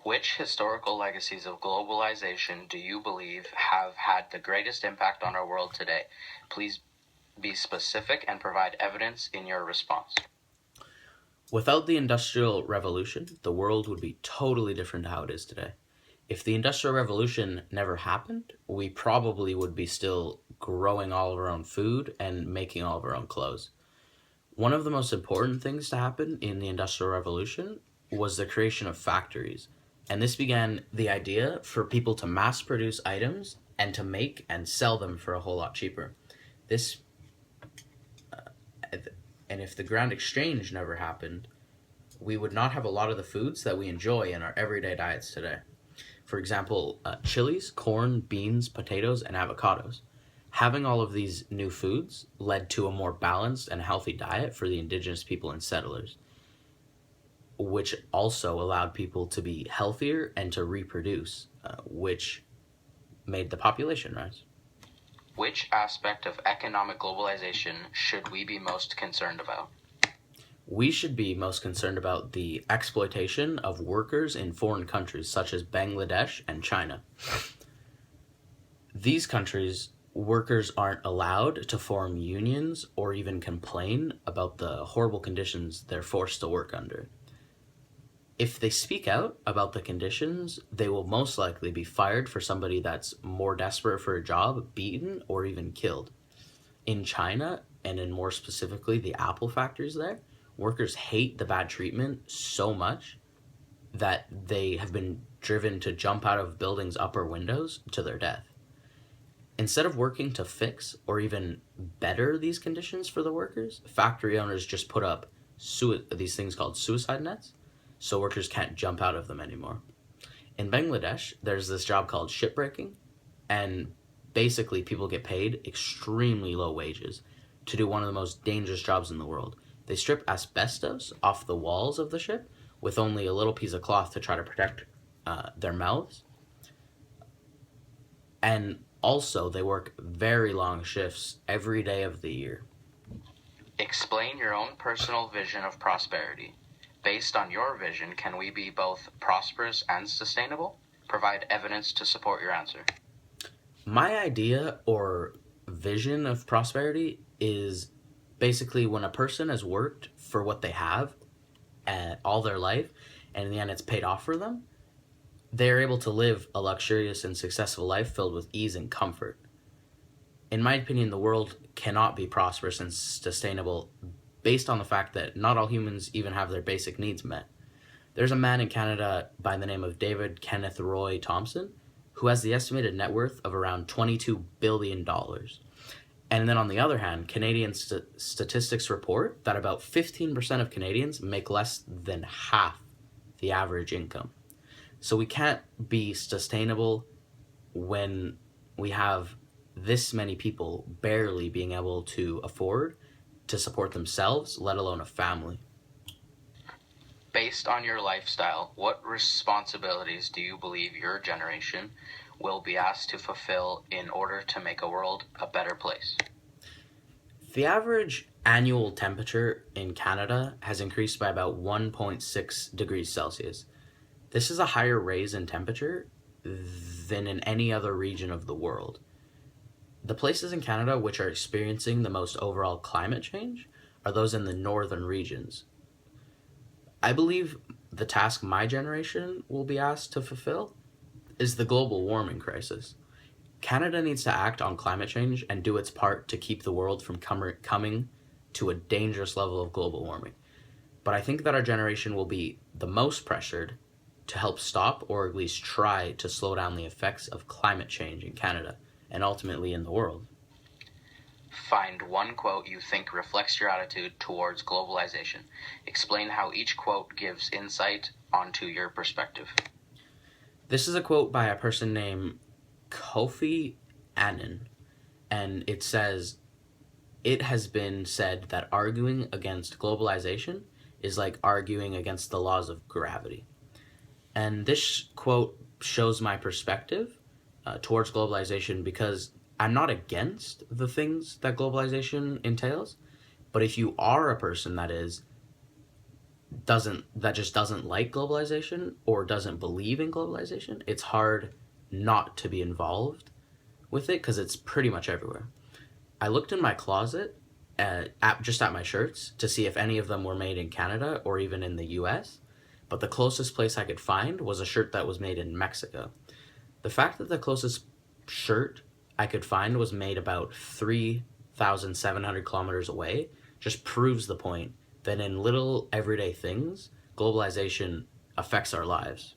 Which historical legacies of globalization do you believe have had the greatest impact on our world today? Please be specific and provide evidence in your response. Without the Industrial Revolution, the world would be totally different to how it is today. If the Industrial Revolution never happened, we probably would be still growing all of our own food and making all of our own clothes. One of the most important things to happen in the Industrial Revolution was the creation of factories. And this began the idea for people to mass produce items and to make and sell them for a whole lot cheaper. This and if the grand exchange never happened, we would not have a lot of the foods that we enjoy in our everyday diets today. For example, chilies, corn, beans, potatoes, and avocados. Having all of these new foods led to a more balanced and healthy diet for the indigenous people and settlers, which also allowed people to be healthier and to reproduce, which made the population rise. Which aspect of economic globalization should we be most concerned about? We should be most concerned about the exploitation of workers in foreign countries such as Bangladesh and China. These countries, workers aren't allowed to form unions or even complain about the horrible conditions they're forced to work under. If they speak out about the conditions, they will most likely be fired for somebody that's more desperate for a job, beaten, or even killed. In China, and in more specifically the Apple factories there, workers hate the bad treatment so much that they have been driven to jump out of buildings' upper windows to their death. Instead of working to fix or even better these conditions for the workers, factory owners just put up these things called suicide nets so workers can't jump out of them anymore. In Bangladesh, there's this job called shipbreaking, and basically people get paid extremely low wages to do one of the most dangerous jobs in the world. They strip asbestos off the walls of the ship with only a little piece of cloth to try to protect their mouths. And also, they work very long shifts every day of the year. Explain your own personal vision of prosperity. Based on your vision, can we be both prosperous and sustainable? Provide evidence to support your answer. My idea or vision of prosperity is basically when a person has worked for what they have all their life, and in the end it's paid off for them, they're able to live a luxurious and successful life filled with ease and comfort. In my opinion, the world cannot be prosperous and sustainable based on the fact that not all humans even have their basic needs met. There's a man in Canada by the name of David Kenneth Roy Thompson who has the estimated net worth of around $22 billion. And then on the other hand, Canadian statistics report that about 15% of Canadians make less than half the average income. So we can't be sustainable when we have this many people barely being able to afford to support themselves, let alone a family. Based on your lifestyle, what responsibilities do you believe your generation will be asked to fulfill in order to make a world a better place? The average annual temperature in Canada has increased by about 1.6 degrees Celsius. This is a higher raise in temperature than in any other region of the world. The places in Canada which are experiencing the most overall climate change are those in the northern regions. I believe the task my generation will be asked to fulfill is the global warming crisis. Canada needs to act on climate change and do its part to keep the world from coming to a dangerous level of global warming. But I think that our generation will be the most pressured to help stop or at least try to slow down the effects of climate change in Canada and ultimately in the world. Find one quote you think reflects your attitude towards globalization. Explain how each quote gives insight onto your perspective. This is a quote by a person named Kofi Annan, and it says, "It has been said that arguing against globalization is like arguing against the laws of gravity." And this quote shows my perspective towards globalization because I'm not against the things that globalization entails, but if you are a person that is, doesn't like globalization or doesn't believe in globalization, it's hard not to be involved with it because it's pretty much everywhere. I looked in my closet just at my shirts to see if any of them were made in Canada or even in the US, but the closest place I could find was a shirt that was made in Mexico. The fact that the closest shirt I could find was made about 3,700 kilometers away just proves the point that in little everyday things, globalization affects our lives.